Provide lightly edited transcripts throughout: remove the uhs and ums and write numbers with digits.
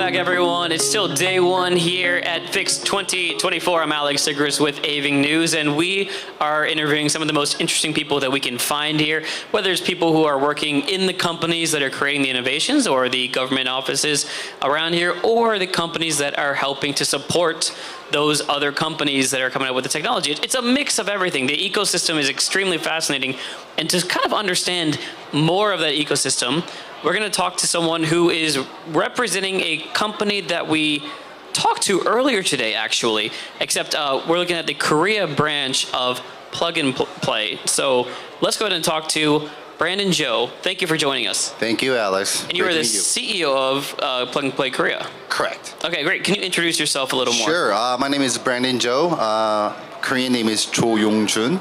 back, everyone. It's still day one here at Fix 2024. I'm Alex Sigris with Aving News, and we are interviewing some of the most interesting people that we can find here, whether it's people who are working in the companies that are creating the innovations or the government offices around here, or the companies that are helping to support those other companies that are coming up with the technology. It's a mix of everything. The ecosystem is extremely fascinating, and to kind of understand more of that ecosystem, we're going to talk to someone who is representing a company that we talked to earlier today, actually, except we're looking at the Korea branch of Plug and Play. So let's go ahead and talk to Brandon Zhou. Thank you for joining us. Thank you, Alex. And you are the CEO of Plug and Play Korea. Correct. Okay, great. Can you introduce yourself a little more? Sure. My name is Brandon Zhou. Korean name is Cho Yong-jun.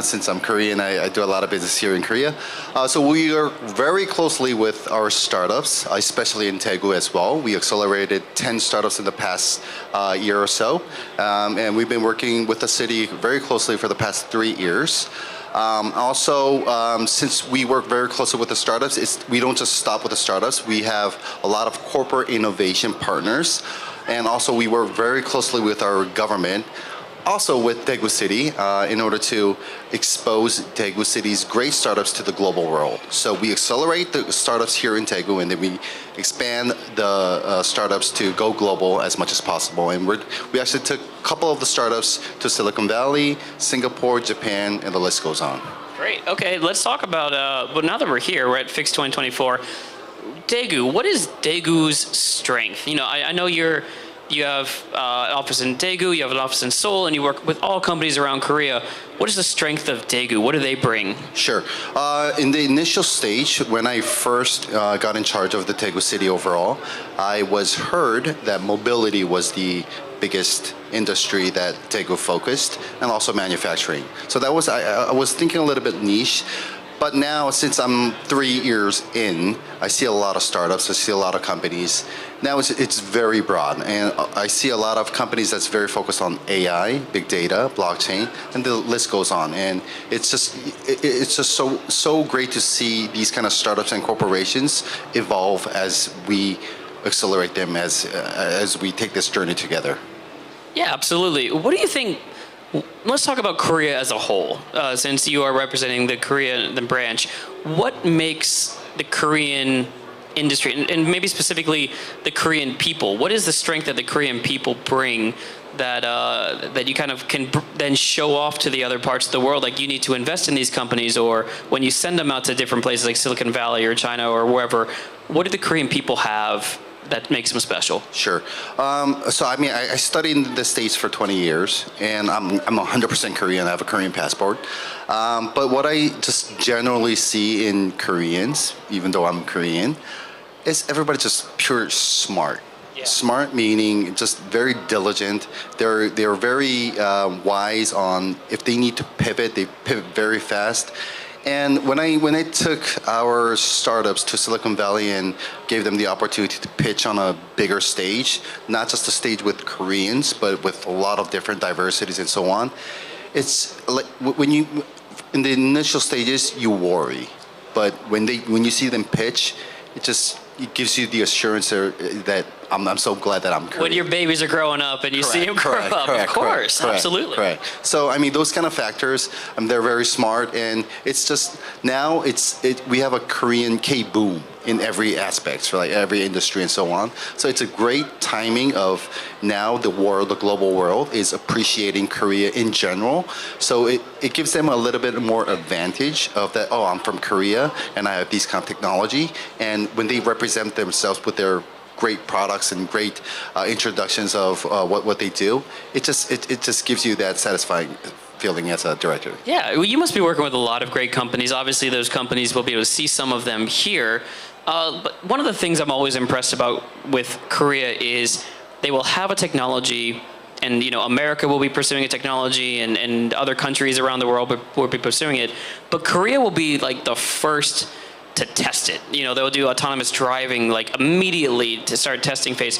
Since I'm Korean, I do a lot of business here in Korea. So we are very closely with our startups, especially in Daegu as well. We accelerated 10 startups in the past year or so. And we've been working with the city very closely for the past 3 years. Since we work very closely with the startups, we don't just stop with the startups. We have a lot of corporate innovation partners. And also we work very closely with our government, also with Daegu City, in order to expose Daegu City's great startups to the global world. So we accelerate the startups here in Daegu, and then we expand the startups to go global as much as possible. And we actually took a couple of the startups to Silicon Valley, Singapore, Japan, and the list goes on. Great. Okay, let's talk about, well, now that we're here, we're at Fix 2024. Daegu, what is Daegu's strength? You know, I know you have an office in Daegu, you have an office in Seoul, and you work with all companies around Korea. What is the strength of Daegu? What do they bring? Sure. In the initial stage, when I first got in charge of the Daegu City overall, I was heard that mobility was the biggest industry that Daegu focused, and also manufacturing. So that was, I was thinking a little bit niche. But now, since I'm 3 years in, I see a lot of startups, I see a lot of companies. Now it's very broad, and I see a lot of companies that's very focused on AI, big data, blockchain, and the list goes on. And it's just so great to see these kind of startups and corporations evolve as we accelerate them, as we take this journey together. Yeah, absolutely. What do you think? Let's talk about Korea as a whole, since you are representing the Korean branch. What makes the Korean industry, and maybe specifically the Korean people, what is the strength that the Korean people bring that that you kind of can then show off to the other parts of the world? Like, you need to invest in these companies, or when you send them out to different places like Silicon Valley or China or wherever, what do the Korean people have that makes them special? Sure. So I mean, I studied in the States for 20 years, and I'm 100% Korean. I have a Korean passport. But what I just generally see in Koreans, even though I'm Korean, is everybody just pure smart. Yeah. Smart meaning just very diligent. They're very wise on if they need to pivot, they pivot very fast. And when I took our startups to Silicon Valley and gave them the opportunity to pitch on a bigger stage, not just a stage with Koreans, but with a lot of different diversities and so on, it's like when you, in the initial stages, you worry. But when you see them pitch, it gives you the assurance that I'm so glad that I'm Korean. When your babies are growing up and you see them grow up, of course, absolutely. Correct. So I mean, those kind of factors, they're very smart, and it's just now we have a Korean K-boom in every aspect, for like every industry and so on. So it's a great timing of now the global world is appreciating Korea in general. So it gives them a little bit more advantage of that, oh, I'm from Korea and I have these kind of technology. And when they represent themselves with their great products and great introductions of what they do, it just gives you that satisfying feeling as a director. Yeah, well, you must be working with a lot of great companies. Obviously, those companies will be able to see some of them here. But one of the things I'm always impressed about with Korea is they will have a technology, and you know, America will be pursuing a technology, and other countries around the world will be pursuing it. But Korea will be like the first to test it. You know, they'll do autonomous driving like immediately to start testing phase.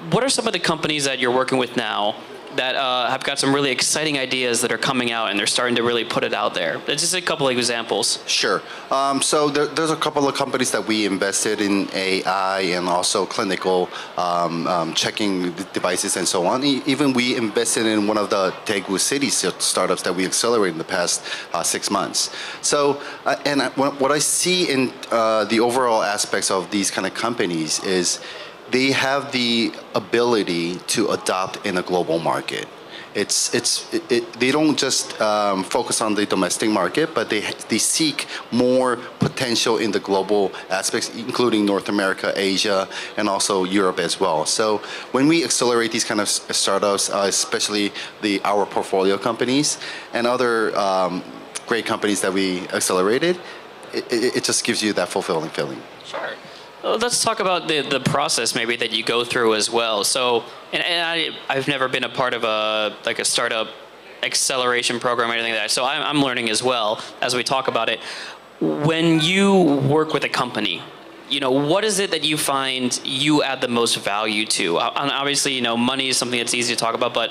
What are some of the companies that you're working with now, that have got some really exciting ideas that are coming out, and they're starting to really put it out there. Just a couple of examples. Sure. So there's a couple of companies that we invested in AI and also clinical checking devices and so on. Even we invested in one of the Daegu City startups that we accelerated in the past 6 months. So, what I see in the overall aspects of these kind of companies is they have the ability to adopt in a global market. They don't just focus on the domestic market, but they seek more potential in the global aspects, including North America, Asia, and also Europe as well. So when we accelerate these kind of startups, especially our portfolio companies and other great companies that we accelerated, it just gives you that fulfilling feeling. Sure. Well, let's talk about the process maybe that you go through as well. So, I've never been a part of a startup acceleration program or anything like that. So I'm learning as well as we talk about it. When you work with a company, what is it that you find you add the most value to? And obviously, money is something that's easy to talk about, but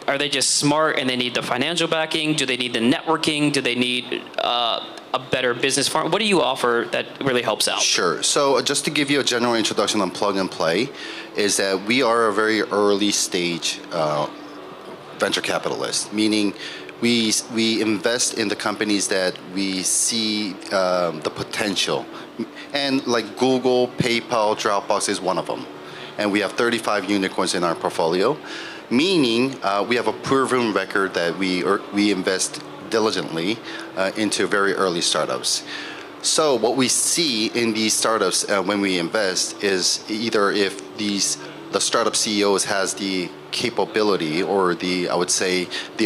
are they just smart and they need the financial backing? Do they need the networking? Do they need a better business farm? What do you offer that really helps out? Sure. So just to give you a general introduction on Plug and Play, is that we are a very early stage venture capitalist, meaning we invest in the companies that we see the potential. And like Google, PayPal, Dropbox is one of them. And we have 35 unicorns in our portfolio, meaning we have a proven record that we invest diligently into very early startups. So what we see in these startups when we invest is either if the startup CEOs has the capability or the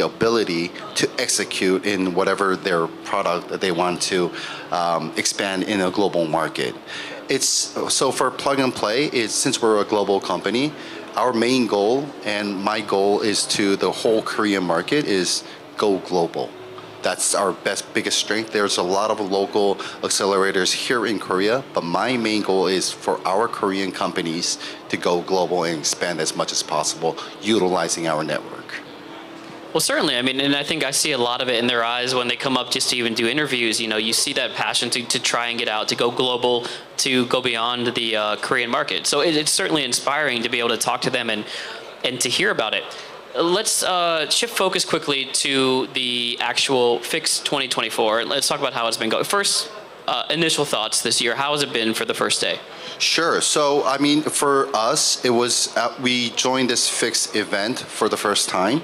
ability to execute in whatever their product that they want to expand in a global market. So for Plug and Play, since we're a global company, our main goal and my goal is to the whole Korean market is go global. That's our biggest strength. There's a lot of local accelerators here in Korea, but my main goal is for our Korean companies to go global and expand as much as possible, utilizing our network. Well, certainly. And I think I see a lot of it in their eyes when they come up just to even do interviews. You see that passion to try and get out, to go global, to go beyond the Korean market. So it's certainly inspiring to be able to talk to them and to hear about it. Let's shift focus quickly to the actual Fix 2024. Let's talk about how it's been going. First, initial thoughts this year. How has it been for the first day? Sure. So, for us, it was we joined this Fix event for the first time.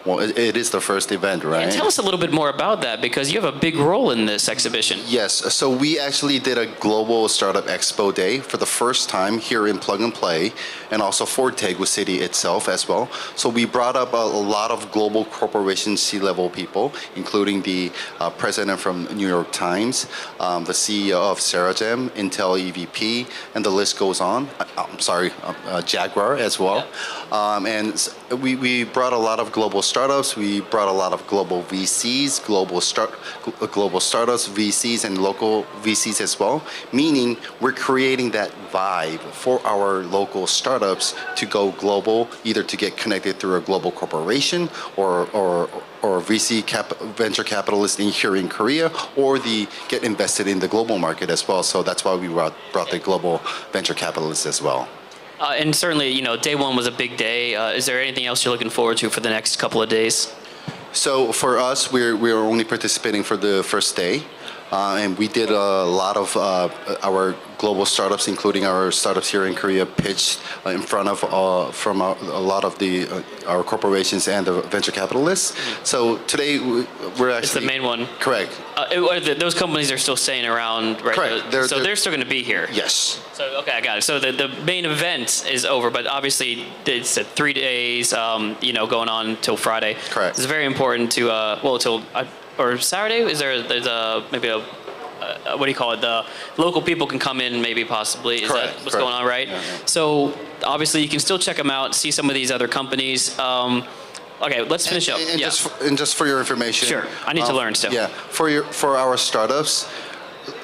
Well, it is the first event, right? And tell us a little bit more about that, because you have a big role in this exhibition. Yes. So we actually did a global startup expo day for the first time here in Plug and Play, and also for Daegu City itself as well. So we brought up a lot of global corporation C-level people, including the president from New York Times, the CEO of Seragem, Intel EVP, and the list goes on. Jaguar as well. Yeah. And we brought a lot of global startups. We brought a lot of global VCs, global startups, VCs, and local VCs as well. Meaning we're creating that vibe for our local startups to go global, either to get connected through a global corporation or venture capitalist here in Korea, or get invested in the global market as well. So that's why we brought the global venture capitalists as well. And certainly, day one was a big day. Is there anything else you're looking forward to for the next couple of days? So for us, we're only participating for the first day. And we did a lot of our global startups, including our startups here in Korea, pitched in front of from a lot of our corporations and the venture capitalists. So today we're actually... It's the main one. Correct. Those companies are still staying around, right? Correct. They're still going to be here. Yes. So, okay, I got it. So the main event is over, but obviously it's 3 days, going on until Friday. Correct. It's very important to, or Saturday? There's maybe a what do you call it? The local people can come in, maybe possibly. Is Correct. that what's going on, right? Yeah. So obviously you can still check them out, see some of these other companies. Okay, let's finish up. Just for your information. Sure, I need to learn still. Yeah, for our startups,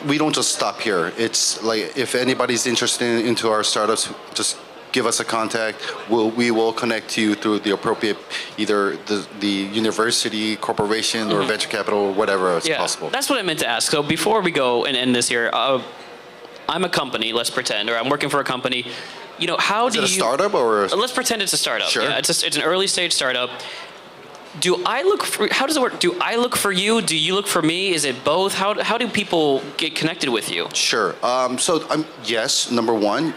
we don't just stop here. It's like if anybody's interested into our startups, just give us a contact. We will connect you through the appropriate, either the university, corporation, or venture capital, or whatever is possible. That's what I meant to ask. So before we go and end this here, I'm a company, let's pretend, or I'm working for a company. How do you... Is it a startup or... Let's pretend it's a startup. Sure. Yeah, it's an early stage startup. How does it work? Do I look for you? Do you look for me? Is it both? How do people get connected with you? Sure. Yes, number one,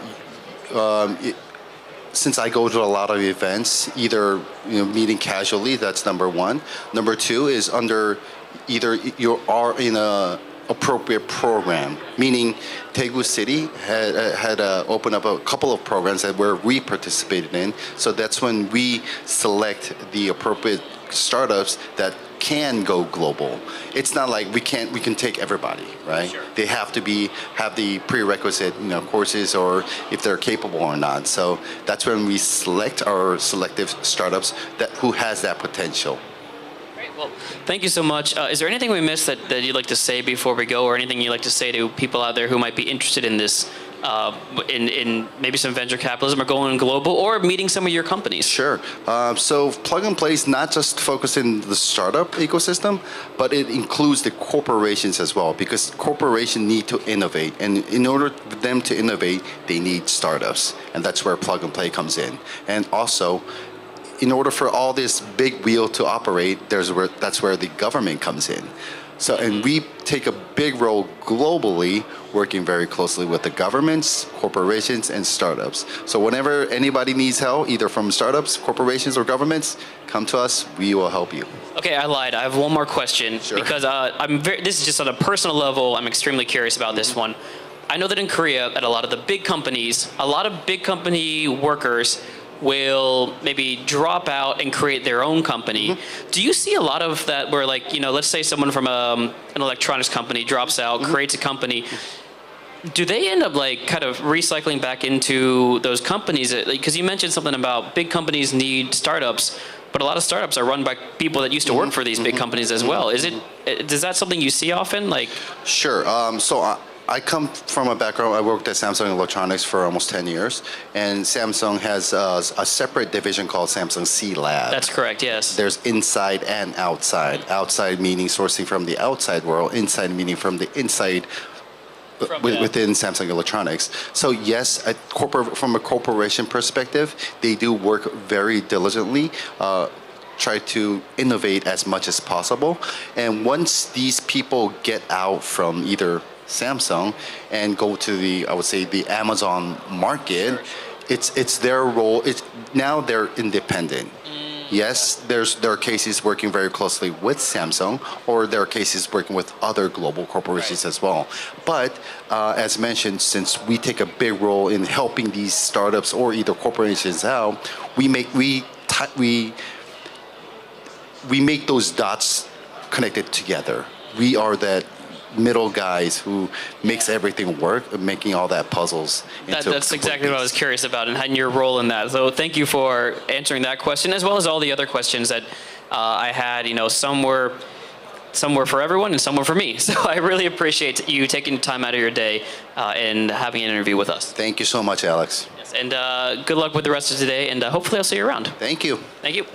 since I go to a lot of events, either meeting casually, that's number one. Number two is under either you are in a appropriate program, meaning Daegu City had opened up a couple of programs that we participated in. So that's when we select the appropriate startups that can go global. It's not like we can take everybody, right? Sure. They have to have the prerequisite courses, or if they're capable or not. So that's when we select our selective startups who has that potential. Great. Well, thank you so much. Is there anything we missed that you'd like to say before we go, or anything you'd like to say to people out there who might be interested in this, in maybe some venture capitalism, or going global, or meeting some of your companies? Sure. So Plug and Play is not just focused in the startup ecosystem, but it includes the corporations as well, because corporations need to innovate, and in order for them to innovate, they need startups, and that's where Plug and Play comes in. And also, in order for all this big wheel to operate, that's where the government comes in. So, and we take a big role globally, working very closely with the governments, corporations, and startups. So whenever anybody needs help, either from startups, corporations, or governments, come to us, we will help you. Okay, I lied. I have one more question. Sure. Because this is just on a personal level, I'm extremely curious about this one. I know that in Korea, at a lot of the big companies, a lot of big company workers will maybe drop out and create their own company. Do you see a lot of that where, like, let's say someone from an electronics company drops out, creates a company. Do they end up kind of recycling back into those companies? Because you mentioned something about big companies need startups, but a lot of startups are run by people that used to work for these big companies as well. Is that something you see often? Sure. I come from a background, I worked at Samsung Electronics for almost 10 years, and Samsung has a separate division called Samsung C Lab. That's correct, yes. There's inside and outside. Outside meaning sourcing from the outside world, inside meaning from the inside within Samsung Electronics. So yes, from a corporation perspective, they do work very diligently, try to innovate as much as possible. And once these people get out from either Samsung and go to the Amazon market, it's their role. Now they're independent. Yes, there are cases working very closely with Samsung, or there are cases working with other global corporations as well. But as mentioned, since we take a big role in helping these startups or either corporations out, we make those dots connected together. We are that middle guys who makes everything work, making all that puzzles into That's exactly what I was curious about, and your role in that. So thank you for answering that question, as well as all the other questions that I had. Some were for everyone and some were for me. So I really appreciate you taking time out of your day and having an interview with us. Thank you so much, Alex. Yes, and good luck with the rest of today, and hopefully I'll see you around. Thank you. Thank you.